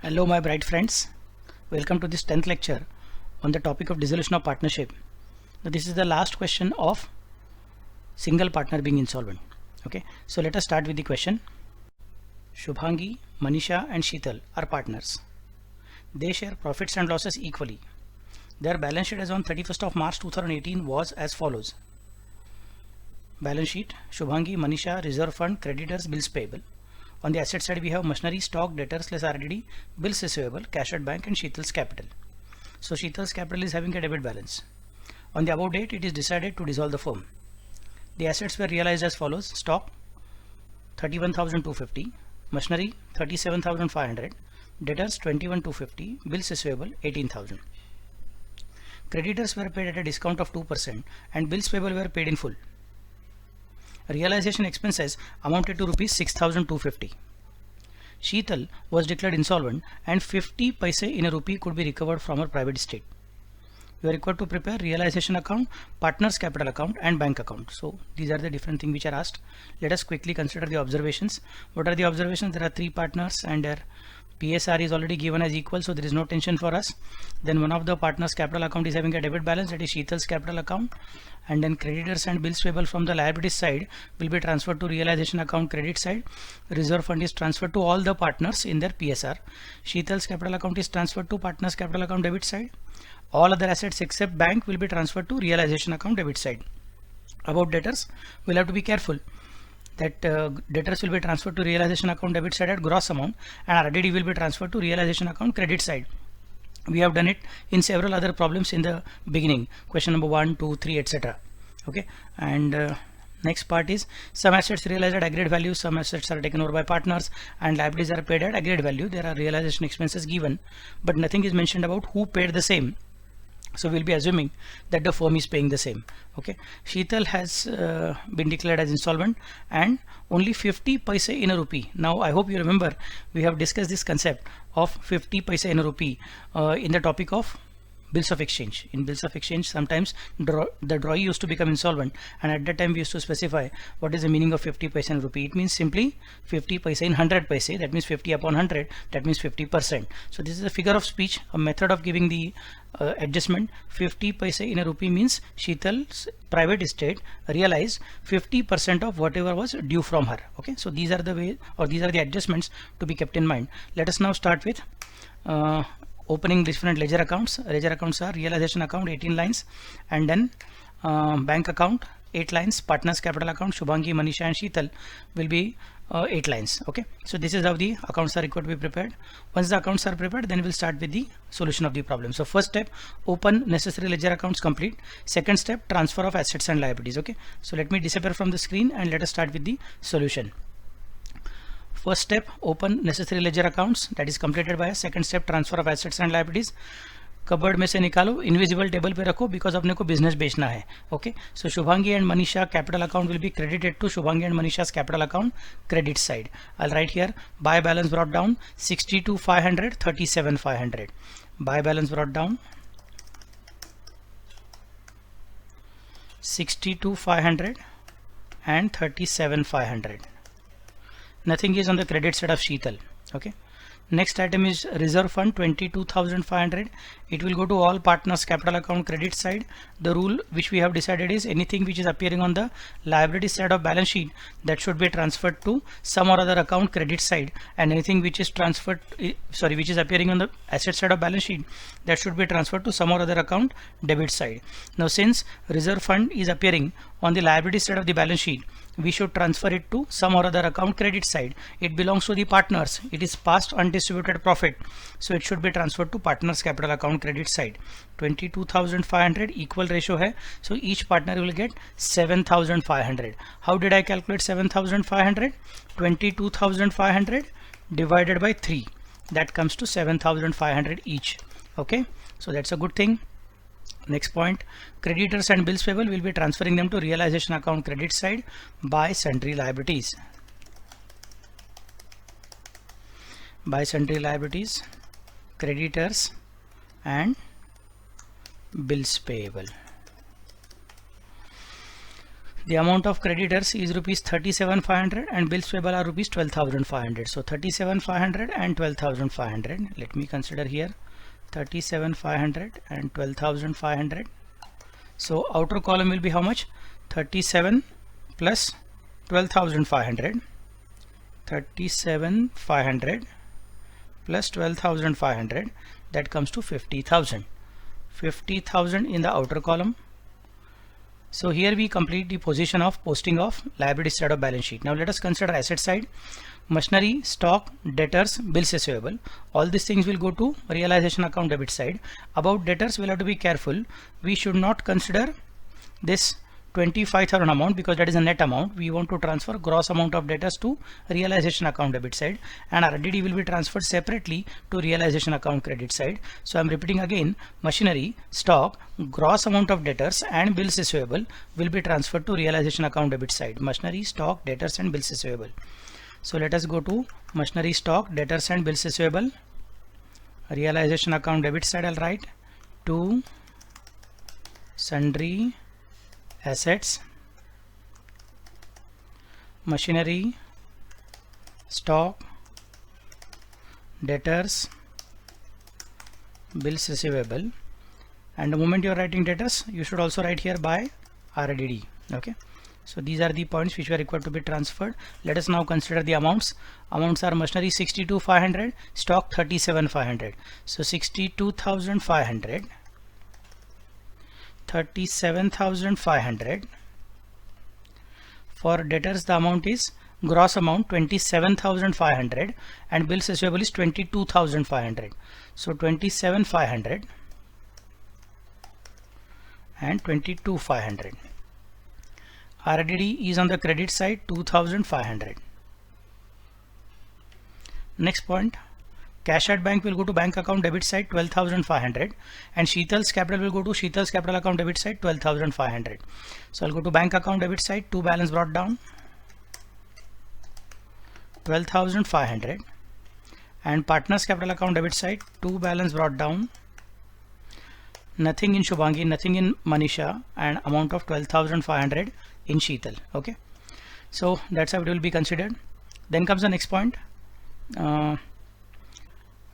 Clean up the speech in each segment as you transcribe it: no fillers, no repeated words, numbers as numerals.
Hello my bright friends, welcome to this 10th lecture on the topic of dissolution of partnership. Now this is the last question of single partner being insolvent. Okay, so let us start with the question. Shubhangi, Manisha and Sheetal are partners. They share profits and losses equally. Their balance sheet as on 31st of March 2018 was as follows. Balance sheet, Shubhangi, Manisha, reserve fund, creditors, bills payable. On the asset side, we have machinery, stock, debtors less RDD, bills receivable, cash at bank, and Sheetal's capital. So Sheetal's capital is having a debit balance. On the above date, it is decided to dissolve the firm. The assets were realized as follows: stock 31,250, machinery 37,500, debtors 21,250, bills receivable 18,000. Creditors were paid at a discount of 2% and bills payable were paid in full. Realization expenses amounted to rupees 6,250. Sheetal was declared insolvent and 50 paise in a rupee could be recovered from her private estate. You are required to prepare realization account, partners capital account and bank account. So these are the different things which are asked. Let us quickly consider the observations. What are the observations? There are three partners and their PSR is already given as equal, so there is no tension for us. Then one of the partners capital account is having a debit balance, that is Sheetal's capital account, and then creditors and bills payable from the liabilities side will be transferred to realization account credit side. Reserve fund is transferred to all the partners in their PSR. Sheetal's capital account is transferred to partners capital account debit side. All other assets except bank will be transferred to realization account debit side. About debtors, we'll have to be careful that debtors will be transferred to realization account debit side at gross amount and RDD will be transferred to realization account credit side. We have done it in several other problems in the beginning, question number 1, 2, 3, etc. Okay, and next part is some assets realized at agreed value, some assets are taken over by partners and liabilities are paid at agreed value. There are realization expenses given, but nothing is mentioned about who paid the same. So we'll be assuming that the firm is paying the same. Okay, Sheetal has been declared as insolvent and only 50 paise in a rupee. Now I hope you remember we have discussed this concept of 50 paise in a rupee in the topic of bills of exchange. In bills of exchange, sometimes the drawee used to become insolvent, and at that time we used to specify what is the meaning of 50 paise in rupee. It means simply 50 paise in 100 paise. That means 50 upon 100. That means 50%. So this is a figure of speech, a method of giving the adjustment. 50 paise in a rupee means Sheetal's private estate realized 50% of whatever was due from her. Okay, so these are the way, or these are the adjustments to be kept in mind. Let us now start with opening different ledger accounts. Ledger accounts are realization account 18 lines, and then bank account 8 lines, partners capital account Shubhangi, Manisha and Sheetal will be 8 lines. Okay, so this is how the accounts are required to be prepared. Once the accounts are prepared, then we'll start with the solution of the problem. So first step, open necessary ledger accounts, complete. Second step, transfer of assets and liabilities. Okay, so let me disappear from the screen and let us start with the solution. First step, open necessary ledger accounts, that is completed by a. Second step, transfer of assets and liabilities. Cupboard में से निकालो, invisible table पे रखो because अपने को business बेचना है. Okay, so Shubhangi and Manisha capital account will be credited to Shubhangi and Manisha's capital account credit side. I write here by balance brought down 62,500, 37,500. By balance brought down 62,500 and 37,500. Nothing is on the credit side of Sheetal. Okay, next item is reserve fund 22,500. It will go to all partners capital account credit side. The rule which we have decided is anything which is appearing on the liability side of balance sheet, that should be transferred to some or other account credit side, and anything which is transferred which is appearing on the asset side of balance sheet, that should be transferred to some or other account debit side. Now since reserve fund is appearing on the liability side of the balance sheet, we should transfer it to some or other account credit side. It belongs to the partners. It is past undistributed profit, so it should be transferred to partners capital account credit side. 22,500 equal ratio hai, so each partner will get 7,500. How did I calculate 7,500? 22,500 divided by 3, that comes to 7,500 each. Okay, so that's a good thing. Next point, creditors and bills payable will be transferring them to realization account credit side by sundry liabilities. By sundry liabilities, creditors and bills payable. The amount of creditors is rupees 37,500 and bills payable are rupees 12,500. So 37,500 and 12,500. Let me consider here 37,500 and 12,500. So outer column will be how much? 37 plus 12,500. 37,500 plus 12,500, that comes to 50,000. 50,000 in the outer column. So here we complete the position of posting of liability side of balance sheet. Now let us consider asset side. Machinery, stock, debtors, bills receivable. All these things will go to realization account debit side. About debtors, we'll have to be careful. We should not consider this 25,000 amount because that is a net amount. We want to transfer gross amount of debtors to realization account debit side, and RDD will be transferred separately to realization account credit side. So I'm repeating again, machinery, stock, gross amount of debtors and bills receivable will be transferred to realization account debit side. Machinery, stock, debtors and bills receivable. So let us go to machinery, stock, debtors and bills receivable. Realization account debit side, I'll write to sundry assets, machinery, stock, debtors, bills receivable, and the moment you are writing debtors, you should also write here by RDD. Okay, so these are the points which were required to be transferred. Let us now consider the amounts. Amounts are machinery 62,500, stock 37,500. So 62,500, 37,500. For debtors the amount is gross amount 27,500 and bills receivable is 22,500. So 27,500 and 22,500. RDD is on the credit side 2,500. Next point, cash at bank will go to bank account debit side 12,500 and Sheetal's capital will go to Sheetal's capital account debit side 12,500. So I'll go to bank account debit side, to balance brought down 12,500 and partners capital account debit side, to balance brought down, nothing in Shubhangi, nothing in Manisha, and amount of 12,500 in Sheetal. Okay, so that's how it will be considered. Then comes the next point.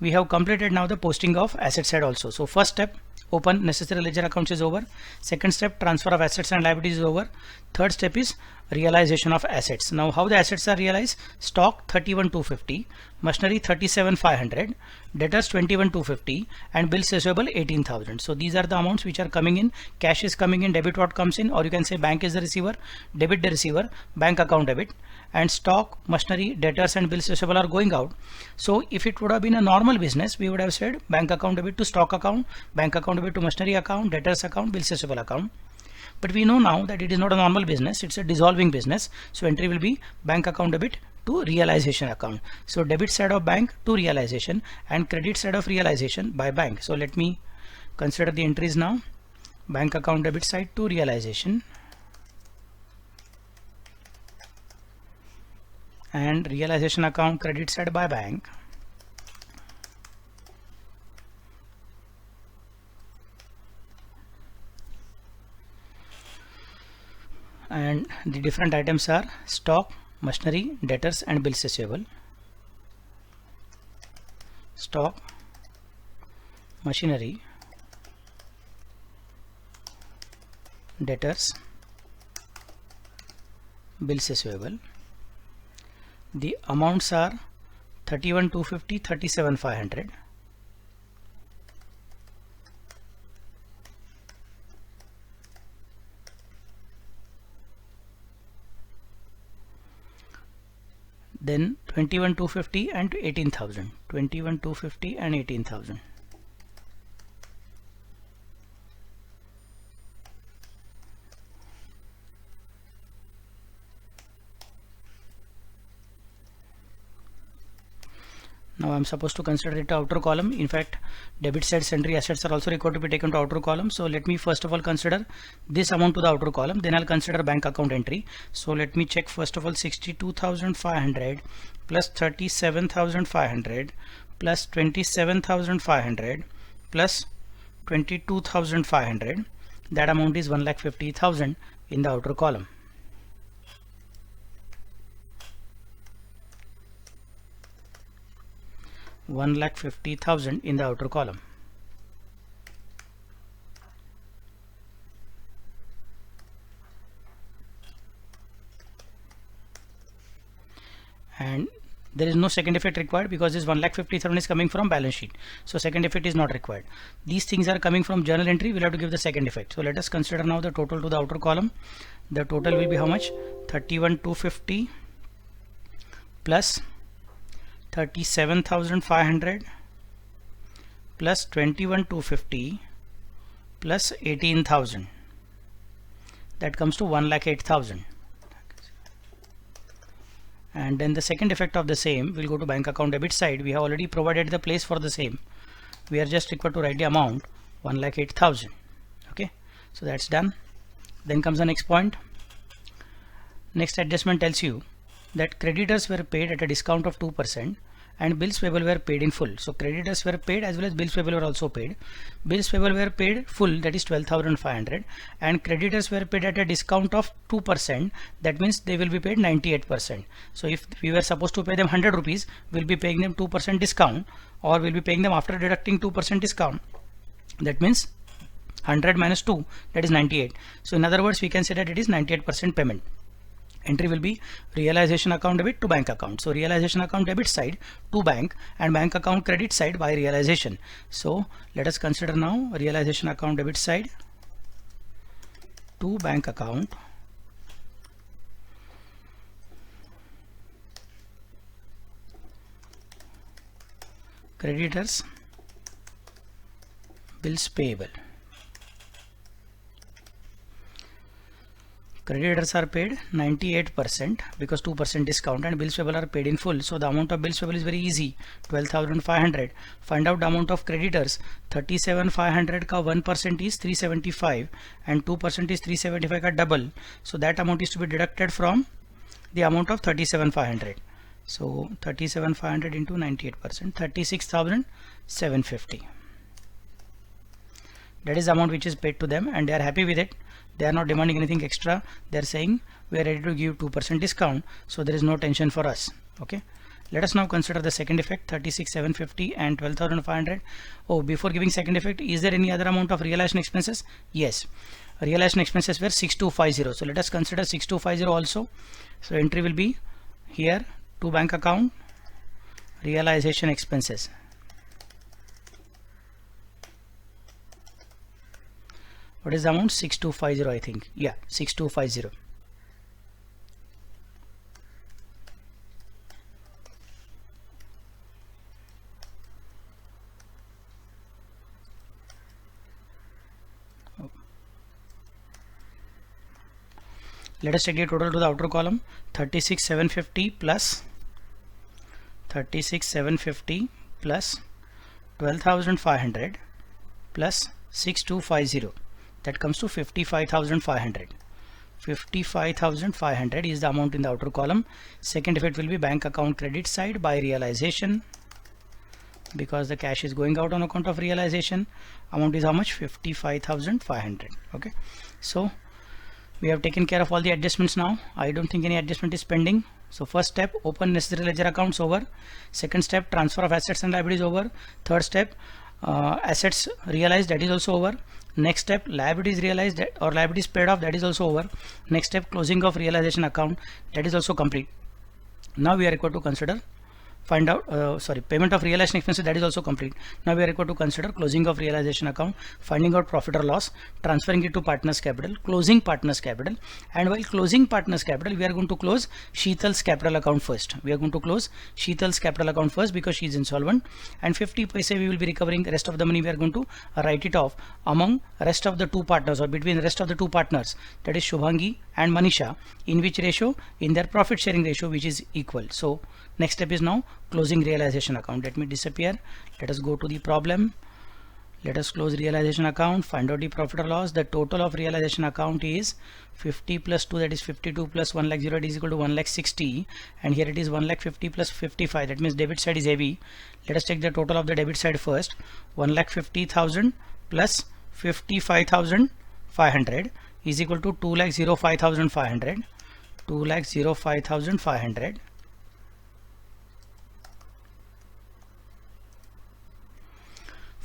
We have completed now the posting of asset side also. So first step, open necessary ledger accounts is over. Second step, transfer of assets and liabilities is over. Third step is realization of assets. Now how the assets are realized? Stock 31,250, machinery 37,500, debtors 21,250 and bills receivable 18,000. So these are the amounts which are coming in. Cash is coming in, debit what comes in, or you can say bank is the receiver, debit the receiver, bank account debit, and stock, machinery, debtors and bills receivable are going out. So if it would have been a normal business, we would have said bank account debit to stock account, bank account debit to machinery account, debtors account, bills receivable account. But we know now that it is not a normal business, it's a dissolving business. So entry will be bank account debit to realization account. So debit side of bank to realization and credit side of realization by bank. So let me consider the entries now. Bank account debit side to realization and realization account credit side by bank. And the different items are stock, machinery, debtors and bills receivable. Stock, machinery, debtors, bills receivable. The amounts are 31,250, 37,500. Then 21,250 and 18,000. 21,250 and 18,000. Now I'm supposed to consider it to outer column. In fact, debit side sundry assets are also required to be taken to outer column. So let me first of all consider this amount to the outer column. Then I'll consider bank account entry. So let me check first of all 62,500 plus 37,500 plus 27,500 plus 22,500. That amount is 1,50,000 in the outer column. 1,50,000 in the outer column. And there is no second effect required because this 1,50,000 is coming from balance sheet, so second effect is not required. These things are coming from journal entry, we'll have to give the second effect. So let us consider now the total to the outer column. The total will be how much? 31,250 plus 37,500 plus 21,250 plus 18,000. That comes to 1,08,000. And then the second effect of the same will go to bank account debit side. We have already provided the place for the same. We are just required to write the amount 1,08,000. Okay, so that's done. Then comes the next point. Next adjustment tells you that creditors were paid at a discount of 2% and bills payable were paid in full. So creditors were paid as well as bills payable were also paid. Bills payable were paid full, that is 12,500, and creditors were paid at a discount of 2%, that means they will be paid 98%. So if we were supposed to pay them 100 rupees, we'll be paying them 2% discount, or we'll be paying them after deducting 2% discount. That means 100 minus 2, that is 98. So in other words, we can say that it is 98% payment. Entry will be realization account debit to bank account. So realization account debit side to bank and bank account credit side by realization. So let us consider now realization account debit side to bank account. Creditors, bills payable. Creditors are paid 98% because 2% discount, and bills payable are paid in full. So the amount of bills payable is very easy, 12,500. Find out the amount of creditors. 37,500 ka 1% is 375 and 2% is 375 ka double. So that amount is to be deducted from the amount of 37,500. So 37,500 into 98%, 36,750. That is the amount which is paid to them, and they are happy with it. They are not demanding anything extra. They are saying we are ready to give 2% discount, so there is no tension for us. Okay, let us now consider the second effect, 36,750 and 12,500. Oh, before giving second effect, is there any other amount of realization expenses? Yes, realization expenses were 6,250. So let us consider 6,250 also. So entry will be here to bank account realization expenses. What is the amount? 6,250, I think. Yeah, 6,250. Let us take the total to the outer column. 36,750 plus 36,750 plus 12,500 plus 6,250. That comes to 55,500. 55,500 is the amount in the outer column. Second effect will be bank account credit side by realization, because the cash is going out on account of realization. Amount is how much? 55,500. Okay, so we have taken care of all the adjustments now. I don't think any adjustment is pending. So first step, open necessary ledger accounts over. Second step, transfer of assets and liabilities over. Third step, assets realized, that is also over. Next step, liabilities realized or liabilities paid off, that is also over. Next step, closing of realization account, that is also complete. Now we are required to consider payment of realization expenses, that is also complete. Now we are required to consider closing of realization account, finding out profit or loss, transferring it to partners capital, closing partners capital. And while closing partners capital, we are going to close Sheetal's capital account first. We are going to close Sheetal's capital account first because she is insolvent, and 50 paise we will be recovering. The rest of the money we are going to write it off among rest of the two partners, or between the rest of the two partners, that is Shubhangi and Manisha. In which ratio? In their profit sharing ratio, which is equal. So next step is now closing realization account. Let me disappear. Let us go to the problem. Let us close realization account, find out the profit or loss. The total of realization account is 50 plus 2, that is 52, plus 1,00,000 is equal to 1,60,000, and here it is 1,50,000 plus 55, that means debit side is heavy. Let us take the total of the debit side first. 1,50,000 plus 55,500 is equal to 2,05,500. 2,05,500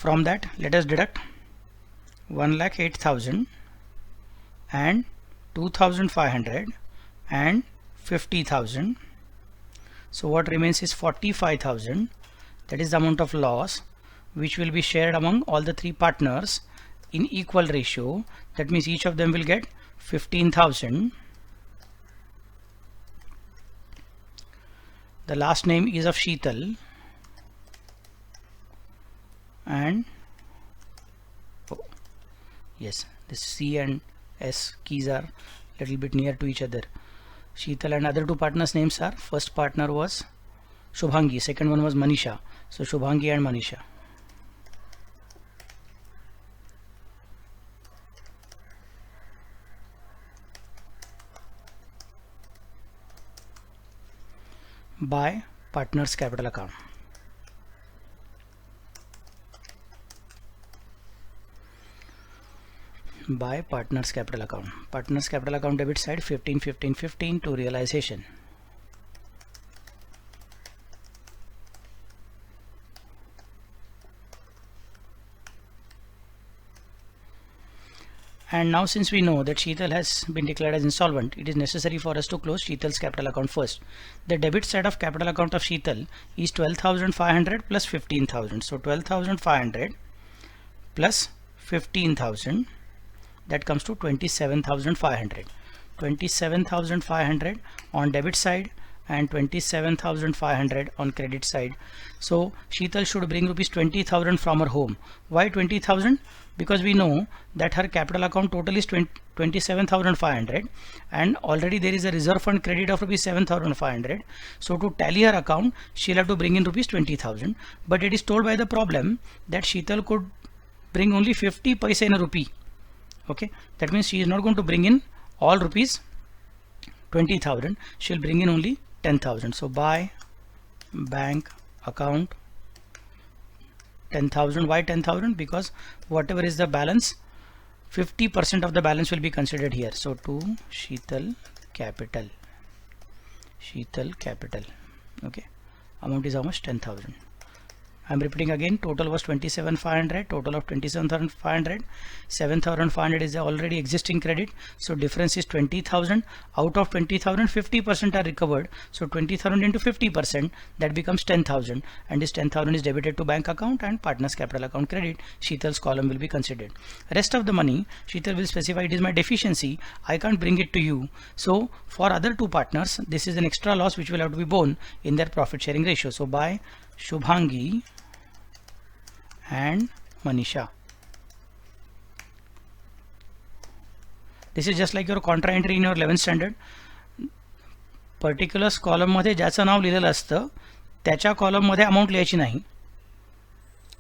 From that, let us deduct 1,08,000 and 2,500 and 50,000. So what remains is 45,000. That is the amount of loss which will be shared among all the three partners in equal ratio. That means each of them will get 15,000. The last name is of Sheetal, and yes, this C and S keys are little bit near to each other. Sheetal and other two partners names are, first partner was Shubhangi, second one was Manisha. So Shubhangi and Manisha. By partners capital account. By partners capital account. Partners capital account debit side 15, 15, 15 to realization. And now since we know that Sheetal has been declared as insolvent, it is necessary for us to close Sheetal's capital account first. The debit side of capital account of Sheetal is 12,500 plus 15,000. So 12,500 plus 15,000, that comes to 27,500. 27,500 on debit side and 27,500 on credit side. So Sheetal should bring rupees 20,000 from her home. Why 20,000? Because we know that her capital account total is 27,500 and already there is a reserve fund credit of rupees 7,500. So to tally her account, she'll have to bring in rupees 20,000. But it is told by the problem that Sheetal could bring only 50 paise in a rupee. Okay, that means she is not going to bring in all rupees 20,000. She'll bring in only 10,000. So by bank account 10,000. Why 10,000? Because whatever is the balance, 50% of the balance will be considered here. So to Sheetal capital. Sheetal capital. Okay, amount is how much? 10,000. I'm repeating again, total was 27,500, total of 27,500. 7,500 is the already existing credit, so difference is 20,000. Out of 20,000, 50% are recovered, so 20,000 into 50%, that becomes 10,000, and this 10,000 is debited to bank account and partners capital account credit. Sheetal's column will be considered. Rest of the money, Sheetal will specify it is my deficiency, I can't bring it to you. So for other two partners, this is an extra loss which will have to be borne in their profit sharing ratio. So by Shubhangi and Manisha. This is just like your contra entry in your 11th standard. Particulars column मध्ये ज्याचं नाव लिहिलेलं असतं त्याच्या column मध्ये amount लिहायची नाही.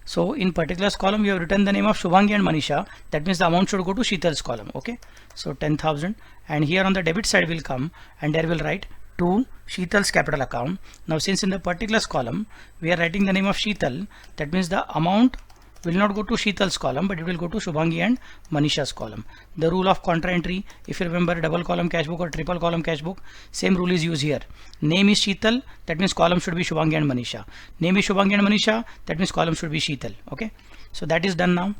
So in particulars column you have written the name of Shubhangi and Manisha. That means the amount should go to Sheetal's column. Okay. So 10,000, and here on the debit side will come and there will write to Sheetal's capital account. Now since in the particulars column we are writing the name of Sheetal, that means the amount will not go to Sheetal's column but it will go to Shubhangi and Manisha's column. The rule of contra entry, if you remember double column cash book or triple column cash book, same rule is used here. Name is Sheetal, that means column should be Shubhangi and Manisha. Name is Shubhangi and Manisha, that means column should be Sheetal. Okay, so that is done now.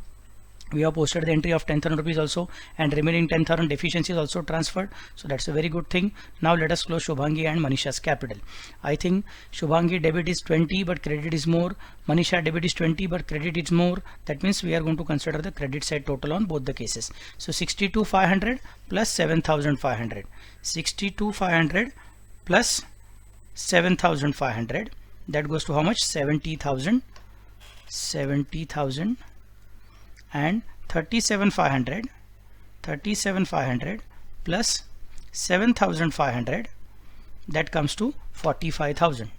We have posted the entry of 10,000 rupees also, and remaining 10,000 deficiency is also transferred. So that's a very good thing. Now let us close Shubhangi and Manisha's capital. I think Shubhangi debit is 20 but credit is more. Manisha debit is 20 but credit is more. That means we are going to consider the credit side total on both the cases. So 62,500 plus 7,500. 62,500 plus 7,500. That goes to how much? 70,000. 70,000. And 37,500 plus 7,500, that comes to 45,000.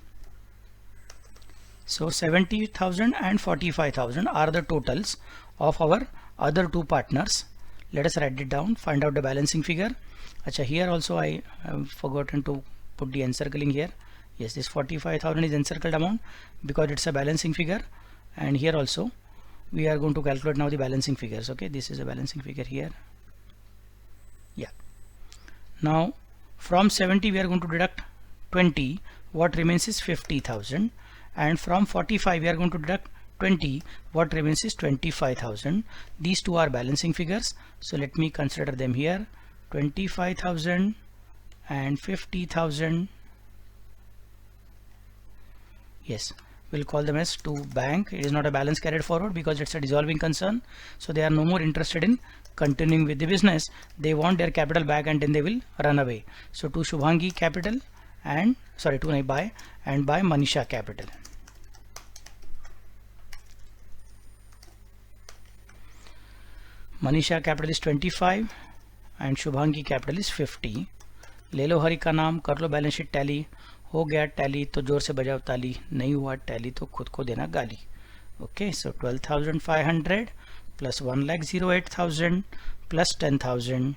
So 70,000 and 45,000 are the totals of our other two partners. Let us write it down, find out the balancing figure. Acha, here also I have forgotten to put the encircling here. Yes, this 45,000 is encircled amount because it's a balancing figure, and here also we are going to calculate now the balancing figures. Okay, this is a balancing figure here. Yeah, now from 70 we are going to deduct 20. What remains is 50,000, and from 45 we are going to deduct 20, what remains is 25,000. These two are balancing figures, so let me consider them here. 25,000 and 50,000. Yes, we'll call them as to bank. It is not a balance carried forward because it's a dissolving concern, so they are no more interested in continuing with the business. They want their capital back and then they will run away. So to Shubhangi Capital and buy Manisha Capital. Manisha Capital is 25 and Shubhangi Capital is 50. ले लो हरि का नाम, कर लो balance sheet tally. हो गया tally तो जोर से बजाओ ताली, नहीं हुआ टैली तो खुद को देना गाली. Okay, so 12,500 plus 1,08,000 plus 10,000,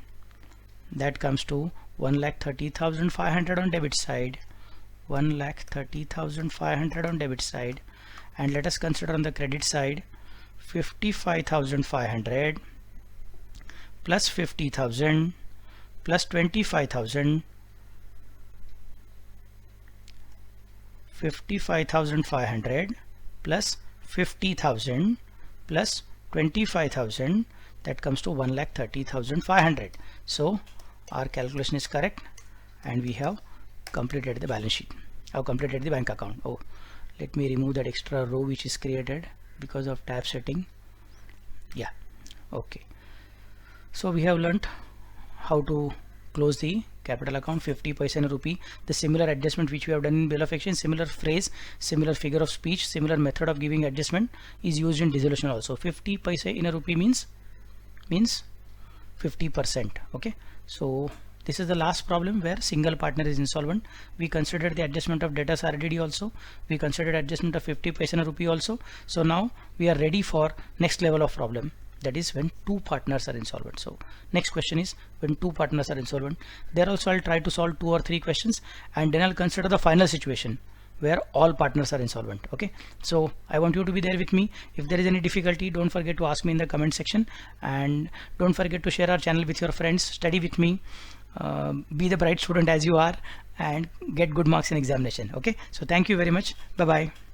that comes to 1,30,500 on debit side. 1,30,500 on debit side. And let us consider on the credit side 55,500 plus 50,000 plus 25,000. 55,500 plus 50,000 plus 25,000, that comes to 1,30,500. So our calculation is correct and we have completed the balance sheet. I have completed the bank account. Oh, let me remove that extra row which is created because of tab setting. Yeah, okay. So we have learnt how to close the capital account. 50 paise in a rupee, the similar adjustment which we have done in bill of exchange, similar phrase, similar figure of speech, similar method of giving adjustment is used in dissolution also. 50 paise in a rupee means 50%. Okay, so this is the last problem where single partner is insolvent. We considered the adjustment of debtors RDD also. We considered adjustment of 50 paise in a rupee also. So now we are ready for next level of problem. That is when two partners are insolvent. So next question is when two partners are insolvent. There also I'll try to solve 2 or 3 questions and then I'll consider the final situation where all partners are insolvent. Okay, so I want you to be there with me. If there is any difficulty, don't forget to ask me in the comment section, and don't forget to share our channel with your friends. Study with me, be the bright student as you are, and get good marks in examination. Okay, so thank you very much. Bye bye.